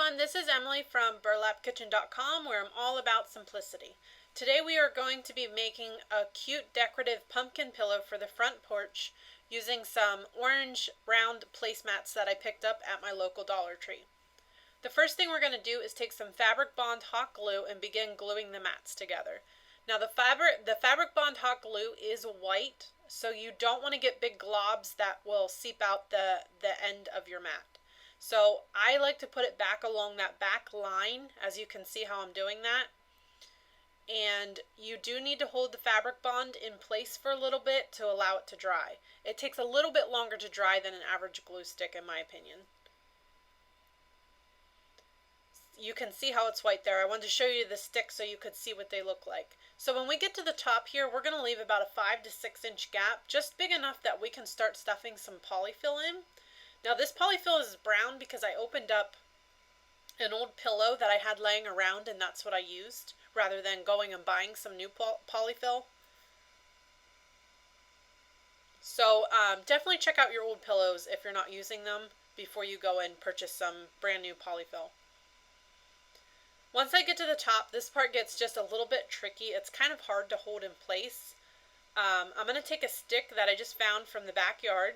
everyone, this is Emily from burlapkitchen.com, where I'm all about simplicity. Today we are going to be making a cute decorative pumpkin pillow for the front porch using some orange round placemats that I picked up at my local Dollar Tree. The first thing we're going to do is take some fabric bond hot glue and begin gluing the mats together. Now the fabric bond hot glue is white, so you don't want to get big globs that will seep out the end of your mat. So I like to put it back along that back line, as you can see how I'm doing that. And you do need to hold the fabric bond in place for a little bit to allow it to dry. It takes a little bit longer to dry than an average glue stick, in my opinion. You can see how it's white there. I wanted to show you the stick so you could see what they look like. So when we get to the top here, we're going to leave about a 5 to 6 inch gap, just big enough that we can start stuffing some polyfill in. Now this polyfill is brown because I opened up an old pillow that I had laying around and that's what I used, rather than going and buying some new polyfill. So definitely check out your old pillows if you're not using them before you go and purchase some brand new polyfill. Once I get to the top, this part gets just a little bit tricky. It's kind of hard to hold in place. I'm going to take a stick that I just found from the backyard,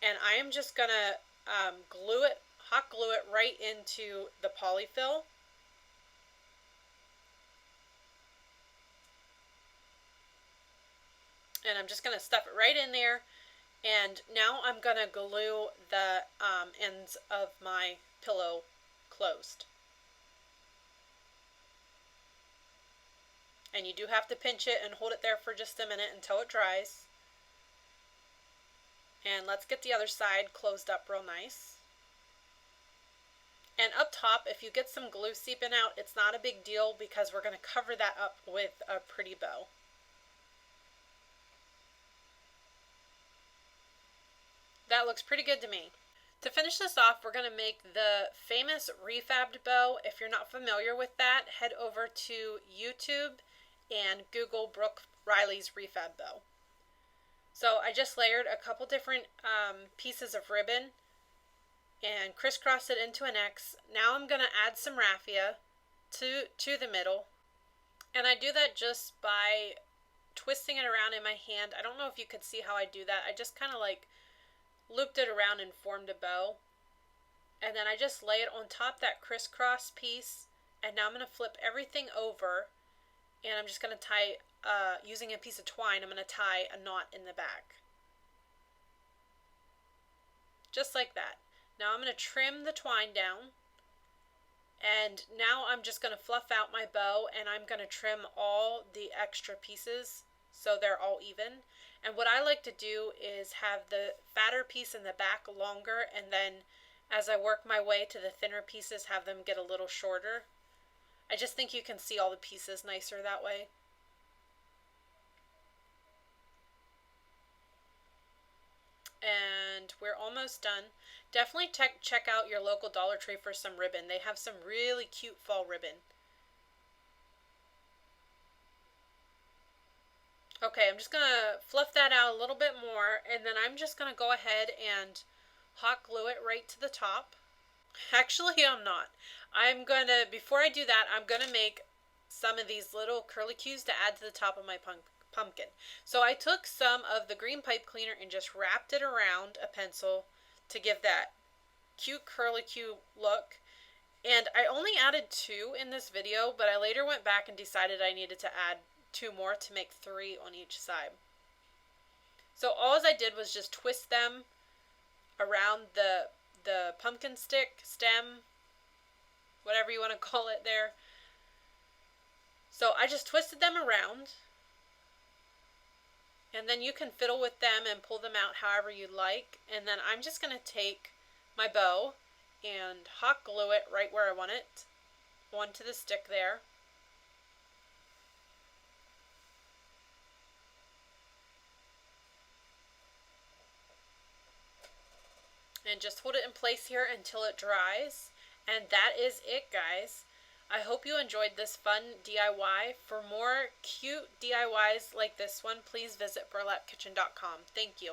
and I am just going to hot glue it right into the polyfill. And I'm just going to stuff it right in there. And now I'm going to glue the ends of my pillow closed. And you do have to pinch it and hold it there for just a minute until it dries. And let's get the other side closed up real nice. And up top, if you get some glue seeping out, it's not a big deal because we're going to cover that up with a pretty bow. That looks pretty good to me. To finish this off, we're going to make the famous refabbed bow. If you're not familiar with that, head over to YouTube and Google Brooke Riley's refab bow. So I just layered a couple different pieces of ribbon and crisscrossed it into an X. Now I'm going to add some raffia to the middle. And I do that just by twisting it around in my hand. I don't know if you could see how I do that. I just kind of like looped it around and formed a bow. And then I just lay it on top that crisscross piece. And now I'm going to flip everything over. And I'm just going to tie, using a piece of twine, I'm going to tie a knot in the back. Just like that. Now I'm going to trim the twine down. And now I'm just going to fluff out my bow and I'm going to trim all the extra pieces so they're all even. And what I like to do is have the fatter piece in the back longer, and then as I work my way to the thinner pieces, have them get a little shorter. I just think you can see all the pieces nicer that way. And we're almost done. Definitely check out your local Dollar Tree for some ribbon. They have some really cute fall ribbon. Okay, I'm just going to fluff that out a little bit more, and then I'm just going to go ahead and hot glue it right to the top. Actually, I'm not. Before I do that, I'm going to make some of these little curlicues to add to the top of my pumpkin. So I took some of the green pipe cleaner and just wrapped it around a pencil to give that cute curlicue look. And I only added 2 in this video, but I later went back and decided I needed to add 2 more to make 3 on each side. So all I did was just twist them around the pumpkin stick, stem, whatever you want to call it there. So I just twisted them around, and then you can fiddle with them and pull them out however you like. And then I'm just going to take my bow and hot glue it right where I want it, onto the stick there. And just hold it in place here until it dries. And that is it, guys. I hope you enjoyed this fun DIY. For more cute DIYs like this one, please visit burlapkitchen.com. Thank you.